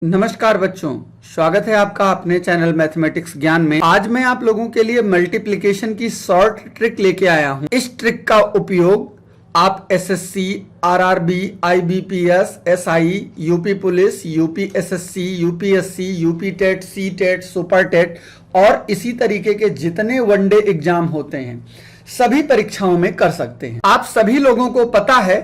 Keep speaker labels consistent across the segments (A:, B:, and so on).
A: नमस्कार बच्चों, स्वागत है आपका अपने चैनल मैथमेटिक्स ज्ञान में। आज मैं आप लोगों के लिए मल्टीप्लिकेशन की शॉर्ट ट्रिक लेके आया हूं। इस ट्रिक का उपयोग आप SSC, RRB, IBPS, SI, UP police, UP SSC, UPSC, UP TET, C TET, super TET और इसी तरीके के जितने वनडे एग्जाम होते हैं सभी परीक्षाओं में कर सकते हैं। आप सभी लोगों को पता है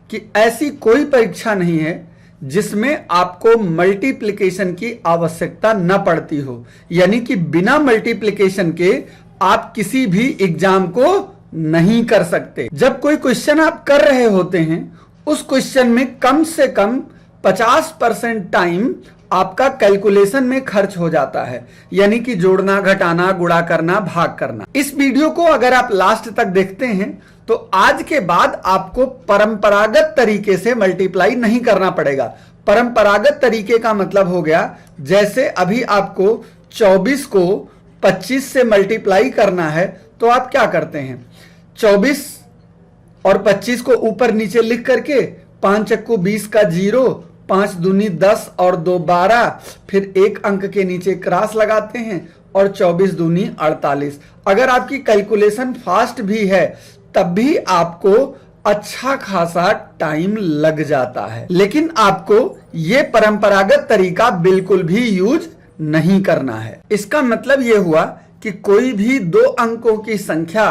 A: कि ऐसी कोई परीक्षा नहीं है जिसमें आपको मल्टीप्लिकेशन की आवश्यकता न पड़ती हो, यानी कि बिना मल्टीप्लिकेशन के आप किसी भी एग्जाम को नहीं कर सकते। जब कोई क्वेश्चन आप कर रहे होते हैं उस क्वेश्चन में कम से कम 50% टाइम आपका कैलकुलेशन में खर्च हो जाता है, यानी कि जोड़ना, घटाना, गुणा करना, भाग करना। इस वीडियो को अगर आप लास्ट तक देखते हैं तो आज के बाद आपको परंपरागत तरीके से मल्टीप्लाई नहीं करना पड़ेगा। परंपरागत तरीके का मतलब हो गया, जैसे अभी आपको 24 को 25 से मल्टीप्लाई करना है तो आप क्या करते हैं, 24 और 25 को ऊपर नीचे लिख करके 5 चक्कू 20 का 0, 5 दूनी 10 और 2 12, फिर एक अंक के नीचे क्रॉस लगाते हैं और 24 दूनी 48। अगर आपकी कैलकुलेशन फास्ट भी है तब भी आपको अच्छा खासा टाइम लग जाता है, लेकिन आपको यह परंपरागत तरीका बिल्कुल भी यूज नहीं करना है। इसका मतलब यह हुआ कि कोई भी 2 अंकों की संख्या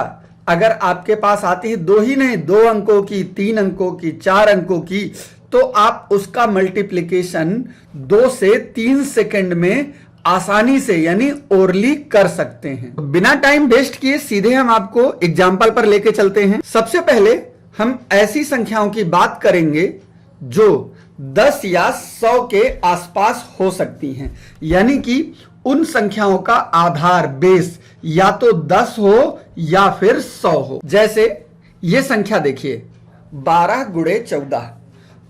A: अगर आपके पास आती है, 2 ही नहीं, 2 अंकों की, 3 अंकों की, 4 अंकों की, तो आप उसका मल्टीप्लिकेशन 2 से 3 सेकंड में आसानी से यानी ओरली कर सकते हैं। बिना टाइम वेस्ट किए सीधे हम आपको एग्जाम्पल पर लेके चलते हैं। सबसे पहले हम ऐसी संख्याओं की बात करेंगे जो 10 या 100 के आसपास हो सकती हैं, यानी कि उन संख्याओं का आधार बेस या तो 10 हो या फिर 100 हो। जैसे ये संख्या देखिए 12 गुणे 14।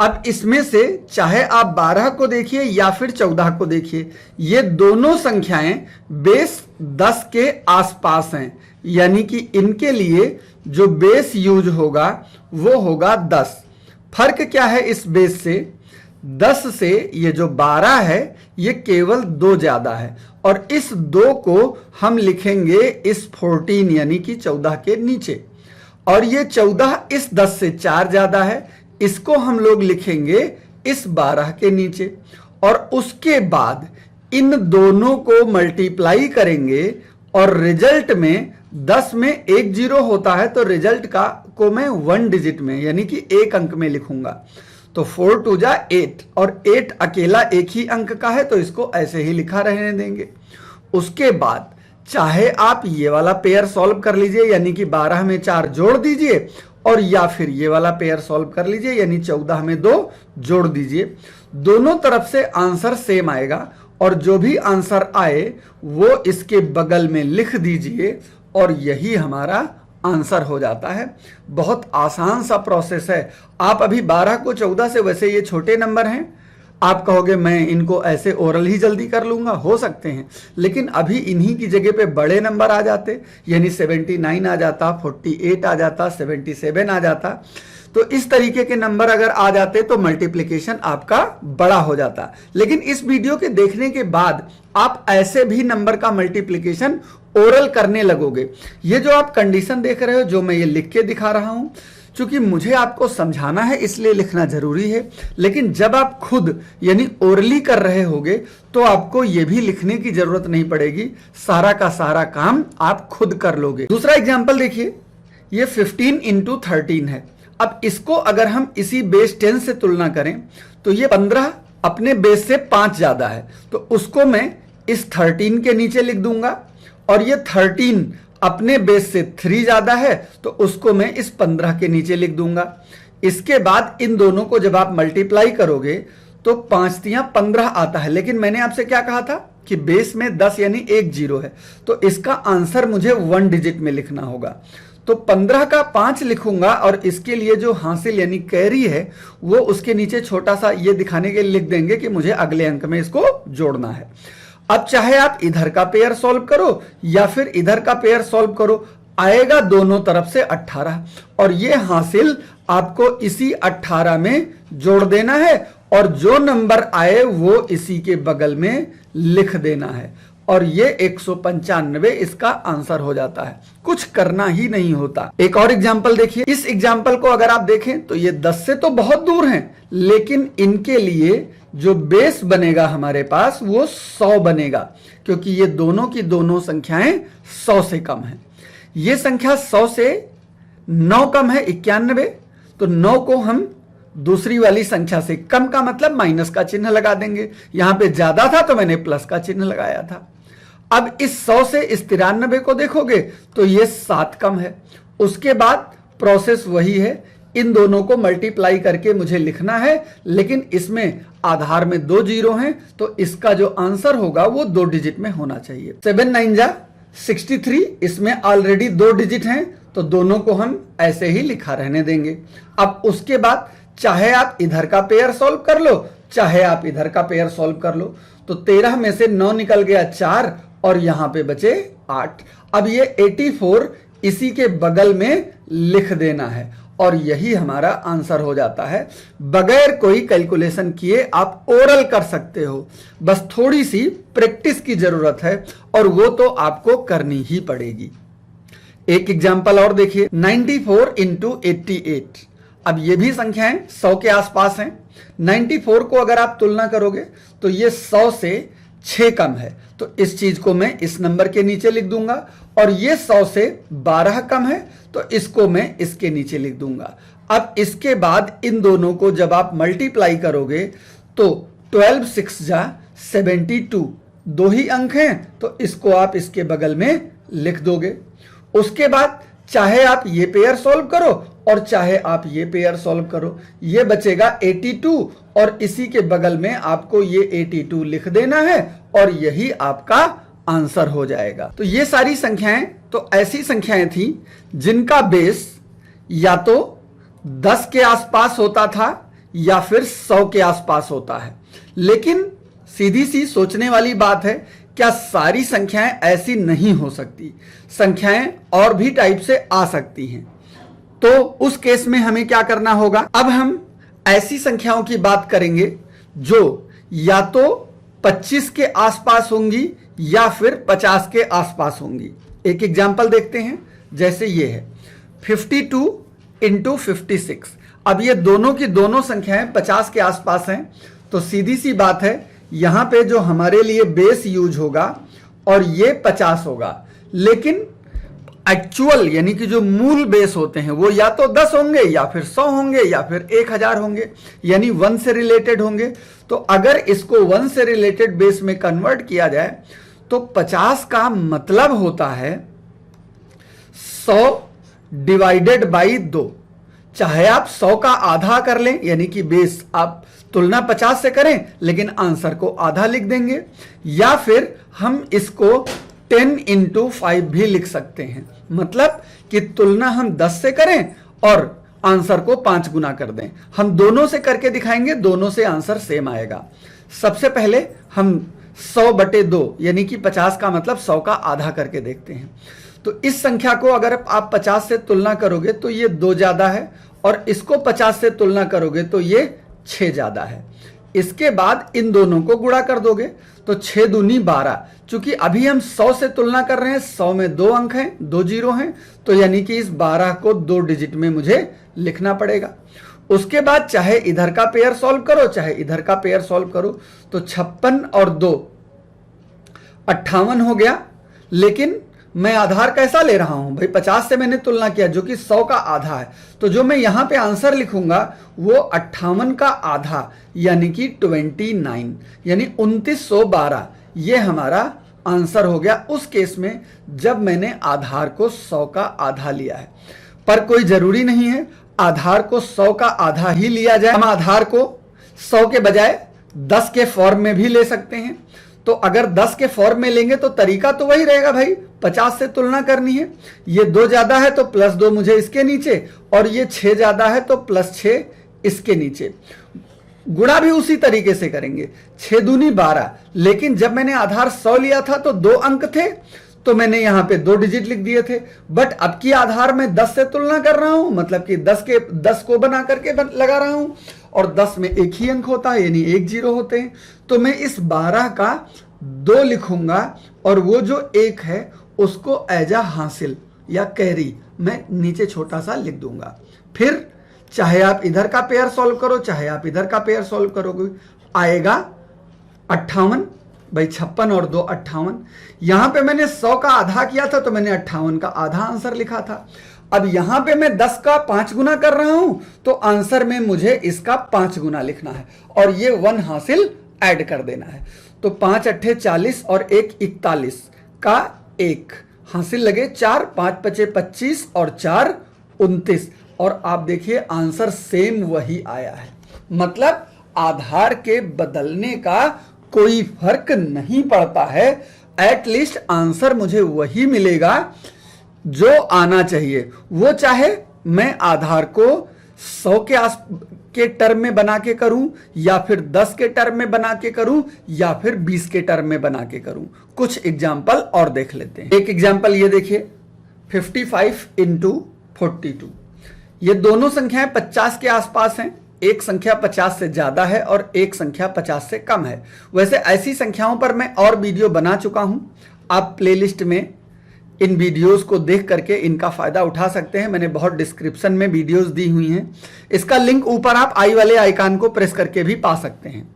A: अब इसमें से चाहे आप 12 को देखिए या फिर 14 को देखिए, ये दोनों संख्याएं बेस 10 के आसपास हैं, यानी कि इनके लिए जो बेस यूज होगा वो होगा 10। फर्क क्या है इस बेस से, 10 से ये जो 12 है ये केवल 2 ज्यादा है और इस 2 को हम लिखेंगे इस 14 यानी कि 14 के नीचे, और ये 14 इस 10 से 4 ज्यादा है, इसको हम लोग लिखेंगे इस 12 के नीचे। और उसके बाद इन दोनों को मल्टीप्लाई करेंगे और रिजल्ट में 10 में एक 0 होता है तो रिजल्ट को मैं 1 डिजिट में यानी कि एक अंक में लिखूंगा। तो 4 2 जा 8 और 8 अकेला एक ही अंक का है तो इसको ऐसे ही लिखा रहने देंगे। उसके बाद चाहे आप ये वाला पेयर सॉल्व कर लीजिए, यानी कि 12 में 4 जोड़ दीजिए, और या फिर ये वाला पेयर सॉल्व कर लीजिए, यानी 14 में 2 जोड़ दीजिए। दोनों तरफ से आंसर सेम आएगा और जो भी आंसर आए वो इसके बगल में लिख दीजिए और यही हमारा आंसर हो जाता है। बहुत आसान सा प्रोसेस है। आप अभी 12 को 14 से, वैसे ये छोटे नंबर हैं, आप कहोगे मैं इनको ऐसे ओरल ही जल्दी कर लूंगा, हो सकते हैं, लेकिन अभी इन्हीं की जगह पे बड़े नंबर आ जाते, यानी 79 आ जाता, 48 आ जाता, 77 आ जाता। तो इस तरीके के नंबर अगर आ जाते तो मल्टीप्लिकेशन आपका बड़ा हो जाता। लेकिन इस वीडियो के देखने के बाद आप ऐसे भी नंबर का मल्टीप्लिकेशन ओरल करने लगोगे। ये जो आप कंडीशन देख रहे हो, जो मैं ये लिख के दिखा रहा हूं, चूंकि मुझे आपको समझाना है इसलिए लिखना जरूरी है, लेकिन जब आप खुद यानी ओरली कर रहे होगे तो आपको यह भी लिखने की जरूरत नहीं पड़ेगी, सारा का सारा काम आप खुद कर लोगे। दूसरा एग्जांपल देखिए, ये 15 इंटू 13 है। अब इसको अगर हम इसी बेस 10 से तुलना करें तो ये 15 अपने बेस से 5 ज्यादा है, तो उसको मैं इस 13 के नीचे लिख दूंगा, और ये 13 अपने बेस से 3 ज्यादा है तो उसको मैं इस 15 के नीचे लिख दूंगा। इसके बाद इन दोनों को जब आप मल्टीप्लाई करोगे तो 5 तियां 15 आता है, लेकिन मैंने आपसे क्या कहा था कि बेस में 10 यानी एक 0 है, तो इसका आंसर मुझे 1 डिजिट में लिखना होगा। तो 15 का 5 लिखूंगा और इसके लिए जो हासिल यानी कैरी है वो उसके नीचे छोटा सा ये दिखाने के लिए लिख देंगे कि मुझे अगले अंक में इसको जोड़ना है। अब चाहे आप इधर का पेयर सॉल्व करो या फिर इधर का पेयर सॉल्व करो, आएगा दोनों तरफ से 18 और ये हासिल आपको इसी 18 में जोड़ देना है और जो नंबर आए वो इसी के बगल में लिख देना है और ये 195 इसका आंसर हो जाता है। कुछ करना ही नहीं होता। एक और एग्जाम्पल देखिए। इस एग्जाम्पल को अगर आप देखें तो ये 10 से तो बहुत दूर हैं, लेकिन इनके लिए जो बेस बनेगा हमारे पास वो 100 बनेगा, क्योंकि ये दोनों की दोनों संख्याएं 100 से कम है। ये संख्या 100 से 9 कम है 91, तो 9 को हम दूसरी वाली संख्या से कम का मतलब माइनस का चिन्ह लगा देंगे। यहां पे ज्यादा था तो मैंने प्लस का चिन्ह लगाया था। अब इस 100 से इस 93 को देखोगे तो ये 7 कम है। उसके बाद प्रोसेस वही है, इन दोनों को मल्टीप्लाई करके मुझे लिखना है, लेकिन इसमें आधार में 2 जीरो हैं, तो इसका जो आंसर होगा वो 2 डिजिट में होना चाहिए। 7 9 जा 63, इसमें ऑलरेडी 2 डिजिट हैं, तो दोनों को हम ऐसे ही लिखा रहने देंगे। अब उसके बाद चाहे आप इधर का पेयर सॉल्व कर लो, चाहे आप इधर का पेयर सॉल्व कर लो, तो 13 में से 9 निकल गया 4 और यहां पे बचे 8। अब ये 84 इसी के बगल में लिख देना है और यही हमारा आंसर हो जाता है। बगैर कोई कैलकुलेशन किए आप ओरल कर सकते हो, बस थोड़ी सी प्रैक्टिस की जरूरत है और वो तो आपको करनी ही पड़ेगी। एक एग्जाम्पल और देखिए, 94 इंटू 88। अब ये भी संख्याएं 100 के आसपास हैं। 94 को अगर आप तुलना करोगे तो ये 100 से 6 कम है, तो इस चीज को मैं इस नंबर के नीचे लिख दूंगा, और ये 100 से 12 कम है तो इसको मैं इसके नीचे लिख दूंगा। अब इसके बाद इन दोनों को जब आप मल्टीप्लाई करोगे तो 12 6 जा 72, 2 ही अंक हैं, तो इसको आप इसके बगल में लिख दोगे। उसके बाद चाहे आप ये पेयर सॉल्व करो और चाहे आप ये पेयर सॉल्व करो, ये बचेगा 82 और इसी के बगल में आपको ये 82 लिख देना है और यही आपका आंसर हो जाएगा। तो ये सारी संख्याएं तो ऐसी संख्याएं थी जिनका बेस या तो 10 के आसपास होता था या फिर 100 के आसपास होता है। लेकिन सीधी सी सोचने वाली बात है, क्या सारी संख्याएं ऐसी नहीं हो सकती? संख्याएं और भी टाइप से आ सकती हैं। तो उस केस में हमें क्या करना होगा? अब हम ऐसी संख्याओं की बात करेंगे जो या तो 25 के आसपास होंगी या फिर 50 के आसपास होंगी। एक एग्जांपल देखते हैं, जैसे ये है 52 इंटू 56। अब ये दोनों की दोनों संख्याएं 50 के आसपास हैं, तो सीधी सी बात है, यहां पे जो हमारे लिए बेस यूज होगा और ये 50 होगा, लेकिन एक्चुअल यानी कि जो मूल बेस होते हैं वो या तो 10 होंगे या फिर 100 होंगे या फिर 1000 होंगे, यानी 1 से रिलेटेड होंगे। तो अगर इसको 1 से रिलेटेड बेस में कन्वर्ट किया जाए तो 50 का मतलब होता है 100 डिवाइडेड बाई 2। चाहे आप 100 का आधा कर लें, यानी कि बेस आप तुलना 50 से करें लेकिन आंसर को आधा लिख देंगे, या फिर हम इसको 10 इंटू 5 भी लिख सकते हैं। मतलब कि तुलना हम 10 से करें और आंसर को 5 गुना कर दें। हम दोनों से करके दिखाएंगे, दोनों से आंसर सेम आएगा। सबसे पहले हम 100 बटे 2 यानी कि 50 का मतलब 100 का आधा करके देखते हैं। तो इस संख्या को अगर आप 50 से तुलना करोगे तो ये 2 ज्यादा है, और इसको 50 से तुलना करोगे तो ये 6 ज्यादा है। इसके बाद इन दोनों को गुणा कर दोगे तो 6 दूनी 12। चूंकि अभी हम 100 से तुलना कर रहे हैं, 100 में 2 अंक हैं, 2 जीरो हैं, तो यानी कि इस 12 को 2 डिजिट में मुझे लिखना पड़ेगा। उसके बाद चाहे इधर का पेयर सॉल्व करो चाहे इधर का पेयर सॉल्व करो, तो 56 और 2 58 हो गया। लेकिन मैं आधार कैसा ले रहा हूं भाई? 50 से मैंने तुलना किया जो कि 100 का आधा है, तो जो मैं यहां पे आंसर लिखूंगा वो 58 का आधा यानी कि 29, यानी 2912। ये हमारा आंसर हो गया उस केस में जब मैंने आधार को 100 का आधा लिया है। पर कोई जरूरी नहीं है आधार को 100 का आधा ही लिया जाए। हम आधार को 100 के बजाय 10 के फॉर्म में भी ले सकते हैं। तो अगर 10 के फॉर्म में लेंगे तो तरीका तो वही रहेगा भाई, 50 से तुलना करनी है। ये 2 ज्यादा है तो +2 मुझे इसके नीचे, और ये 6 ज्यादा है तो +6 इसके नीचे। गुणा भी उसी तरीके से करेंगे, 6 दूनी 12। लेकिन जब मैंने आधार 100 लिया था तो 2 अंक थे, तो मैंने यहां पे 2 डिजिट लिख दिए थे। बट अब की आधार में 10 से तुलना कर रहा हूं, मतलब कि 10 को बना करके लगा रहा हूं, और 10 में एक ही अंक होता है यानी 1 0 होते हैं। तो मैं इस 12 का 2 लिखूंगा और वो जो 1 है उसको एज अ हासिल या कैरी मैं नीचे छोटा सा लिख दूंगा। फिर चाहे आप इधर का पेयर सॉल्व करो चाहे आप इधर का पेयर सॉल्व करोगे, आएगा 58 भाई, 56 और 2 58। यहां पे मैंने 100 का आधा किया था तो मैंने 58 का आधा आंसर लिखा था। अब यहां पे मैं 10 का 5 गुना कर रहा हूं तो आंसर में मुझे इसका 5 गुना लिखना है और ये 1 हासिल ऐड कर देना है। तो 5 अट्ठे 40 और 1 41 का 1 हासिल लगे 4, 5 पचे 25 और 4 29 और आप देखिए आंसर सेम वही आया है। मतलब आधार के बदलने का कोई फर्क नहीं पड़ता है, एटलीस्ट आंसर मुझे वही मिलेगा जो आना चाहिए। वो चाहे मैं आधार को 100 के टर्म में बना के करूं या फिर 10 के टर्म में बना के करूं या फिर 20 के टर्म में बना के करूं। कुछ एग्जाम्पल और देख लेते हैं। एक एग्जाम्पल ये देखिए, 55 इंटू 42। ये दोनों संख्याएं 50 के आसपास हैं। एक संख्या 50 से ज्यादा है और एक संख्या 50 से कम है। वैसे ऐसी संख्याओं पर मैं और वीडियो बना चुका हूं, आप प्लेलिस्ट में इन वीडियोस को देख करके इनका फायदा उठा सकते हैं। मैंने बहुत डिस्क्रिप्शन में वीडियोस दी हुई हैं, इसका लिंक ऊपर आप आई वाले आइकन को प्रेस करके भी पा सकते हैं।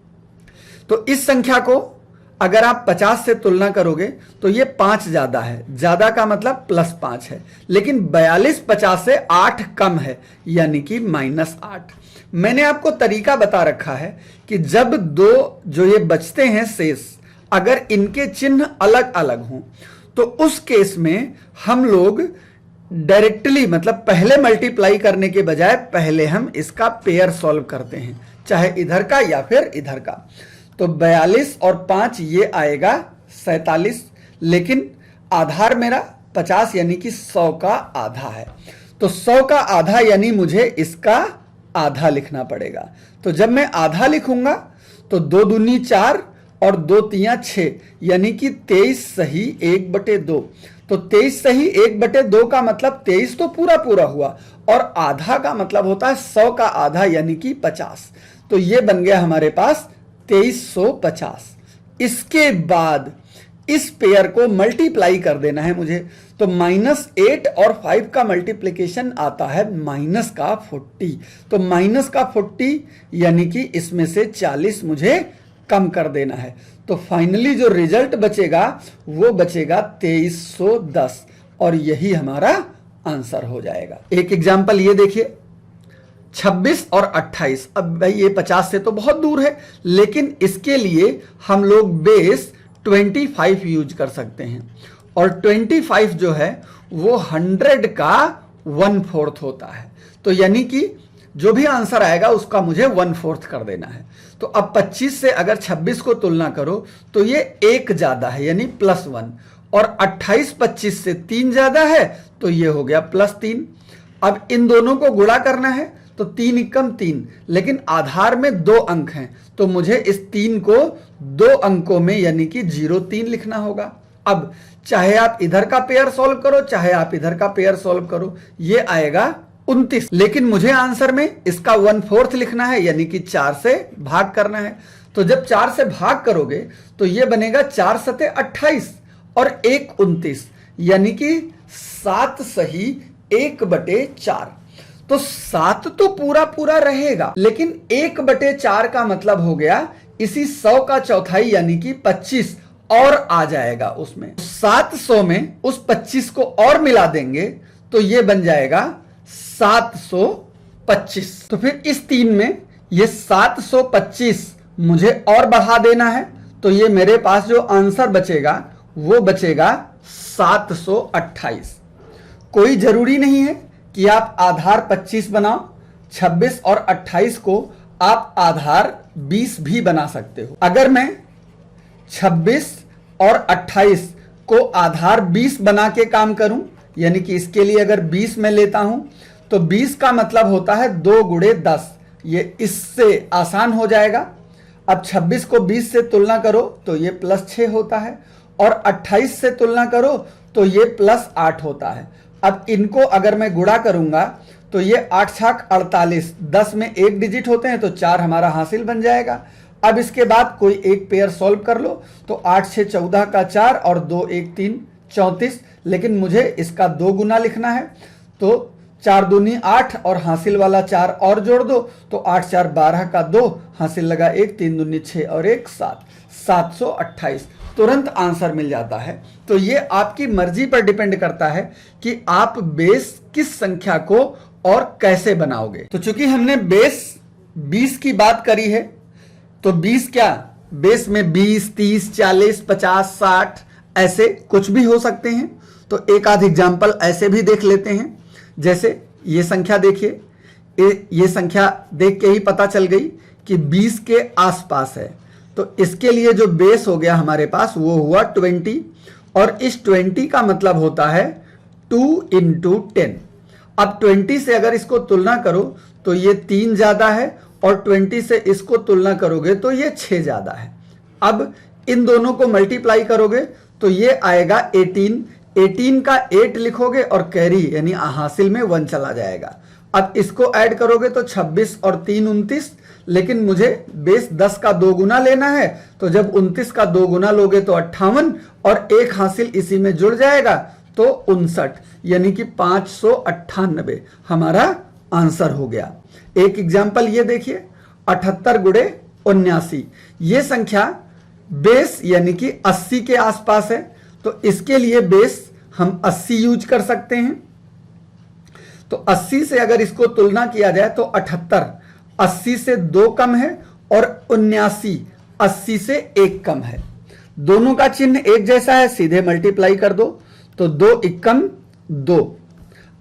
A: तो इस संख्या को अगर आप 50 से तुलना करोगे तो ये 5 ज्यादा है, ज्यादा का मतलब +5 है, लेकिन 42 50 से 8 कम है यानी कि -8। मैंने आपको तरीका बता रखा है कि जब दो जो ये बचते हैं शेष, अगर इनके चिन्ह अलग अलग हों तो उस केस में हम लोग डायरेक्टली मतलब पहले मल्टीप्लाई करने के बजाय पहले हम इसका पेयर सॉल्व करते हैं, चाहे इधर का या फिर इधर का। तो 42 और 5 ये आएगा 47, लेकिन आधार मेरा 50 यानी कि 100 का आधा है। तो 100 का आधा यानी मुझे इसका आधा लिखना पड़ेगा। तो जब मैं आधा लिखूंगा तो 2 दूनी 4 और 2 तियां 6 यानी कि 23 सही 1/2। तो 23 सही 1/2 का मतलब 23 तो पूरा पूरा हुआ और आधा का मतलब होता है 100 का आधा यानी कि 50। तो ये बन गया हमारे पास 2350। इसके बाद इस पेयर को मल्टीप्लाई कर देना है मुझे। तो -8 और 5 का मल्टीप्लिकेशन आता है -40। तो -40 यानी कि इसमें से 40 मुझे कम कर देना है। तो फाइनली जो रिजल्ट बचेगा वो बचेगा 2310 और यही हमारा आंसर हो जाएगा। एक एग्जांपल ये देखिए, 26 और 28। अब भाई ये 50 से तो बहुत दूर है, लेकिन इसके लिए हम लोग बेस 25 यूज कर सकते हैं और 25 जो है वो 100 का 1/4 होता है। तो यानी कि जो भी आंसर आएगा उसका मुझे 1/4 कर देना है। तो अब 25 से अगर 26 को तुलना करो तो ये 1 ज्यादा है यानी +1 और 28 25 से 3 ज्यादा है तो ये हो गया +3। अब इन दोनों को गुणा करना है तो 3 एकम 3, लेकिन आधार में 2 अंक हैं तो मुझे इस 3 को 2 अंकों में यानी कि 0-3 लिखना होगा। अब चाहे आप इधर का पेयर सॉल्व करो चाहे आप इधर का पेयर सॉल्व करो, ये आएगा 29, लेकिन मुझे आंसर में इसका 1/4 लिखना है यानी कि 4 से भाग करना है। तो जब 4 से भाग करोगे तो ये बनेगा 4 सते 28 और 1 29 यानी कि 7 सही 1/4। तो 7 तो पूरा पूरा रहेगा, लेकिन 1/4 का मतलब हो गया इसी 100 का चौथाई यानी कि 25 और आ जाएगा उसमें। 700 में उस 25 को और मिला देंगे तो ये बन जाएगा 725। तो फिर इस 3 में ये 725 मुझे और बढ़ा देना है तो ये मेरे पास जो आंसर बचेगा वो बचेगा 728। कोई जरूरी नहीं है कि आप आधार 25 बनाओ, 26 और 28 को आप आधार 20 भी बना सकते हो। अगर मैं 26 और 28 को आधार 20 बना के काम करूं यानी कि इसके लिए अगर 20 में लेता हूं तो 20 का मतलब होता है 2 गुणे 10, ये इससे आसान हो जाएगा। अब 26 को 20 से तुलना करो तो ये +6 होता है और 28 से तुलना करो तो ये +8 होता है। अब इनको अगर मैं गुणा करूंगा तो ये 8 छाक 48, 10 में एक डिजिट होते हैं तो 4 हमारा हासिल बन जाएगा। अब इसके बाद कोई एक पेयर सॉल्व कर लो, तो 8 6 14 का 4 और 2 1 3 34, लेकिन मुझे इसका 2 गुना लिखना है, तो 4 दूनी 8 और हासिल वाला 4 और जोड़ दो, तो 8 4 12 का 2, हासिल लगा 1, 3 दूनी 6 और 1 7, 728। तुरंत आंसर मिल जाता है। तो ये आपकी मर्जी पर डिपेंड करता है कि आप बेस किस संख्या को और कैसे बनाओगे। तो चूंकि हमने बेस 20 की बात करी है, तो 20 क्या, बेस में 20 30 40 50 60 ऐसे कुछ भी हो सकते हैं। तो एक आध एग्जाम्पल ऐसे भी देख लेते हैं। जैसे ये संख्या देखिए, ये संख्या देख के ही पता चल गई कि 20 के आसपास है, तो इसके लिए जो बेस हो गया हमारे पास वो हुआ 20, और इस 20 का मतलब होता है 2 × 10। अब 20 से अगर इसको तुलना करो तो ये 3 ज्यादा है, और 20 से इसको तुलना करोगे तो ये 6 ज्यादा है। अब इन दोनों को मल्टीप्लाई करोगे तो ये आएगा 18, 18 का 8 लिखोगे और कैरी यानी हासिल में 1 चला जाएगा। अब इसको ऐड करोगे तो 26 और 3 29, लेकिन मुझे बेस 10 का 2 गुना लेना है, तो जब 29 का 2 गुना लोगे तो 58 और एक हासिल इसी में जुड़ जाएगा तो 59, यानी कि 598 हमारा आंसर हो गया। एक एग्जाम्पल ये देखिए, 78 गुणे 79, ये संख्या बेस यानी कि 80 के आसपास है, तो इसके लिए बेस हम 80 यूज कर सकते हैं। तो 80 से अगर इसको तुलना किया जाए तो 78 80 से 2 कम है, और 79 80 से 1 कम है। दोनों का चिन्ह एक जैसा है, सीधे मल्टीप्लाई कर दो, तो 2 × 2,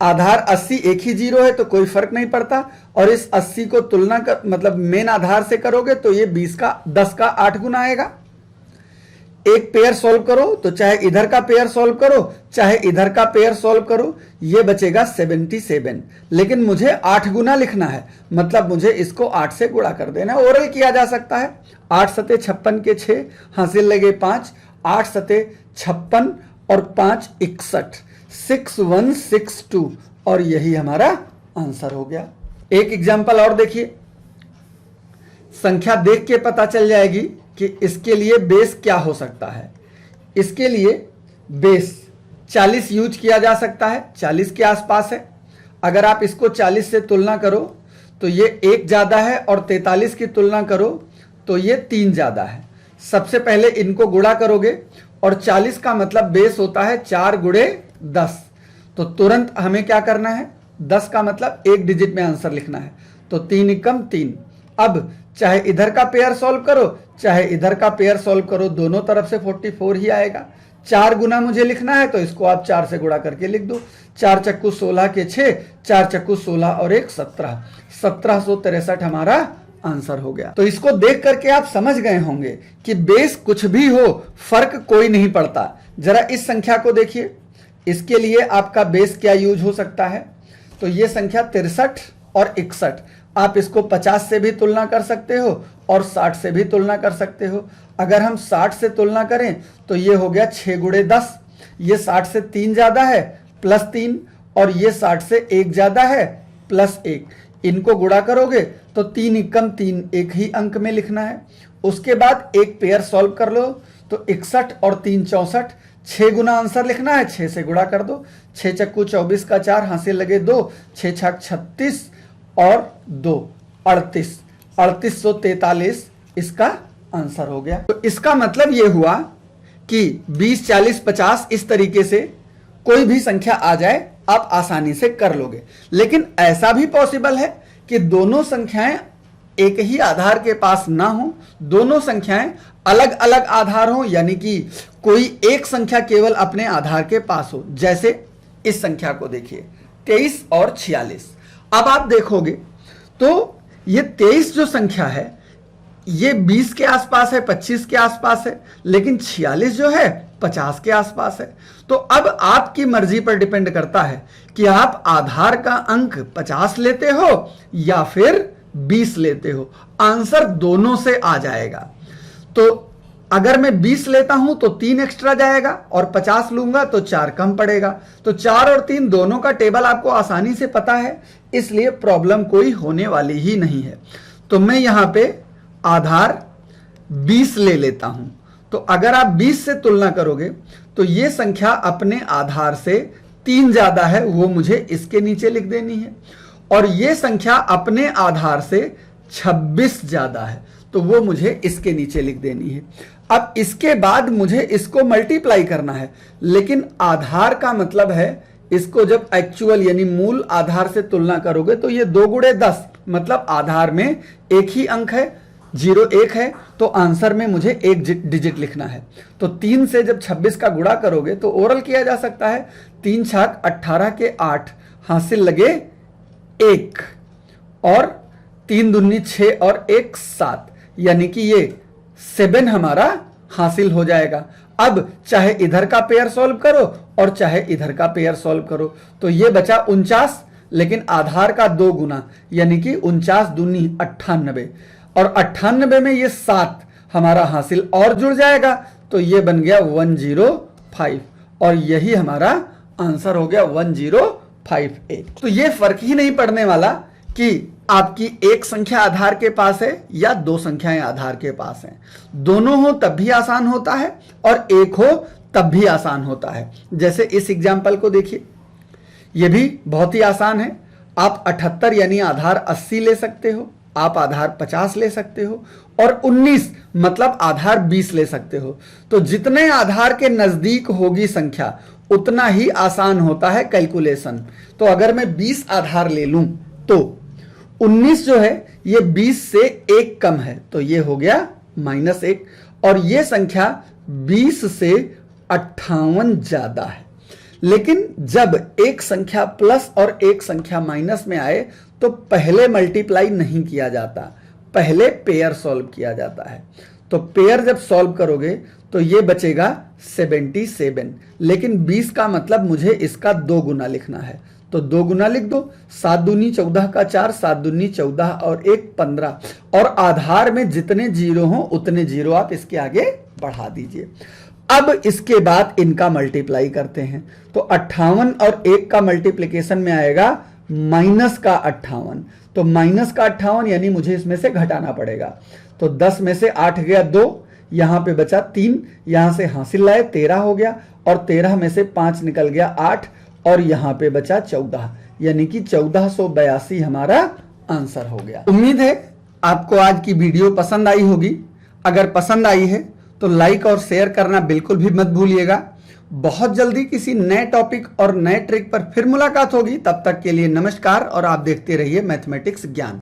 A: आधार 80 एक ही जीरो है तो कोई फर्क नहीं पड़ता, और इस 80 को तुलना कर मतलब मेन आधार से करोगे तो ये 10 का 8 गुना आएगा। एक पेयर सॉल्व करो तो चाहे इधर का पेयर सॉल्व करो चाहे इधर का पेयर सॉल्व करो, ये बचेगा 77, लेकिन मुझे 8 गुना लिखना है, मतलब मुझे इसको 8 से गुणा कर देना है। ओरल किया जा सकता है, 8 सते 56 के 6, हासिल लगे 5, 8 सते 56 और 5 61, 6162, और यही हमारा आंसर हो गया। एक एग्जाम्पल और देखिए, संख्या देख के पता चल जाएगी कि इसके लिए बेस क्या हो सकता है। इसके लिए बेस 40 यूज किया जा सकता है, 40 के आसपास है। अगर आप इसको 40 से तुलना करो तो ये 1 ज्यादा है, और 43 की तुलना करो तो ये 3 ज्यादा है। सबसे पहले इनको गुणा करोगे, और 40 का मतलब बेस होता है 4 गुणे 10, तो तुरंत हमें क्या करना है, 10 का मतलब एक डिजिट में आंसर लिखना है, तो 3 × 3। अब चाहे इधर का पेयर सॉल्व करो चाहे इधर का पेयर सॉल्व करो, दोनों तरफ से 44 ही आएगा। 4 गुना मुझे लिखना है तो इसको आप 4 से गुणा करके लिख दो, 4 चक्कू 16 के 6, 4 चक्कू 16 और 1 17, 1763 हमारा आंसर हो गया। तो इसको देख करके आप समझ गए होंगे कि बेस कुछ भी हो फर्क कोई नहीं पड़ता। जरा इस संख्या को देखिए, इसके लिए आपका बेस क्या यूज हो सकता है, तो ये संख्या 63 और 61, आप इसको 50 से भी तुलना कर सकते हो और 60 से भी तुलना कर सकते हो। अगर हम 60 से तुलना करें तो ये हो गया 6 गुणे 10, ये 60 से 3 ज्यादा है +3, और ये 60 से 1 ज्यादा है +1। इनको गुणा करोगे तो 3 × 3 एक ही अंक में लिखना है। उसके बाद एक पेयर सॉल्व कर लो तो 61 और 3 64, 6 गुना आंसर लिखना है, 6 से गुणा कर दो, 6 चक्कू 24 का 4, हासिल लगे 2, 6 छक 36 और 2 38, 3843 इसका आंसर हो गया। तो इसका मतलब ये हुआ कि 20 40 50 इस तरीके से कोई भी संख्या आ जाए आप आसानी से कर लोगे। लेकिन ऐसा भी पॉसिबल है कि दोनों संख्याएं एक ही आधार के पास ना हो, दोनों संख्याएं अलग अलग आधार हो, यानी कि कोई एक संख्या केवल अपने आधार के पास हो। जैसे इस संख्या को देखिए 23 और 46। अब आप देखोगे तो ये 23 जो संख्या है ये 20 के आसपास है, 25 के आसपास है, लेकिन 46 जो है 50 के आसपास है। तो अब आपकी मर्जी पर डिपेंड करता है कि आप आधार का अंक 50 लेते हो या फिर 20 लेते हो, आंसर दोनों से आ जाएगा। तो अगर मैं 20 लेता हूं तो 3 एक्स्ट्रा जाएगा और 50 लूंगा तो 4 कम पड़ेगा। तो 4 और 3 दोनों का टेबल आपको आसानी से पता है, इसलिए प्रॉब्लम कोई होने वाली ही नहीं है। तो मैं यहां पे आधार 20 ले लेता हूं। तो अगर आप 20 से तुलना करोगे तो ये संख्या अपने आधार से 3 ज्यादा है, वो मुझे इसके नीचे लिख देनी है। और ये संख्या अपने आधार से 26 ज्यादा है, तो वो मुझे इसके नीचे लिख देनी है। अब इसके बाद मुझे इसको मल्टीप्लाई करना है, लेकिन आधार का मतलब है इसको जब एक्चुअल यानी मूल आधार से तुलना करोगे तो ये 2 गुणे 10, मतलब आधार में एक ही अंक है, 0 1 है, तो आंसर में मुझे एक डिजिट लिखना है। तो 3 से जब 26 का गुणा करोगे तो ओरल किया जा सकता है, 3 छाक 18 के 8, हासिल लगे 1, और 3 दूनी 6 और 1 7, यानी कि ये 7 हमारा हासिल हो जाएगा। अब चाहे इधर का पेयर सॉल्व करो और चाहे इधर का पेयर सॉल्व करो, तो ये बचा 49, लेकिन आधार का 2 गुना, यानी कि 49 दूनी 98, और 98 में ये 7 हमारा हासिल और जुड़ जाएगा, तो ये बन गया 105, और यही हमारा आंसर हो गया 1058। तो ये फर्क ही नहीं पड़ने वाला कि आपकी एक संख्या आधार के पास है या 2 संख्याएं आधार के पास हैं। दोनों हो तब भी आसान होता है और एक हो तब भी आसान होता है। जैसे इस एग्जाम्पल को देखिए, यह भी बहुत ही आसान है। आप 78 यानी आधार 80 ले सकते हो, आप आधार 50 ले सकते हो, और 19 मतलब आधार 20 ले सकते हो। तो जितने आधार के नजदीक होगी संख्या उतना ही आसान होता है कैलकुलेशन। तो अगर मैं 20 आधार ले लूं तो 19 जो है ये 20 से 1 कम है, तो ये हो गया -1, और ये संख्या 20 से 58 ज्यादा है। लेकिन जब एक संख्या प्लस और एक संख्या माइनस में आए तो पहले मल्टीप्लाई नहीं किया जाता, पहले पेयर सॉल्व किया जाता है। तो पेयर जब सॉल्व करोगे तो ये बचेगा 77, लेकिन 20 का मतलब मुझे इसका 2 गुना लिखना है, तो 2 गुना लिख दो। 7 दूनी 14 का 4, 7 दूनी 14 और 1 15, और आधार में जितने जीरो हो उतने जीरो आप इसके आगे बढ़ा दीजिए। अब इसके बाद इनका मल्टीप्लाई करते हैं, तो 58 और 1 का मल्टीप्लिकेशन में आएगा -58, तो -58 यानी मुझे इसमें से घटाना पड़ेगा। तो 10 में से 8 गया 2, यहां पे बचा 3, यहां से हासिल लाए 13 हो गया, और 13 में से 5 निकल गया 8, और यहां पे बचा 14, यानी कि 1482 हमारा आंसर हो गया। उम्मीद है आपको आज की वीडियो पसंद आई होगी। अगर पसंद आई है तो लाइक और शेयर करना बिल्कुल भी मत भूलिएगा। बहुत जल्दी किसी नए टॉपिक और नए ट्रिक पर फिर मुलाकात होगी। तब तक के लिए नमस्कार, और आप देखते रहिए मैथमेटिक्स ज्ञान।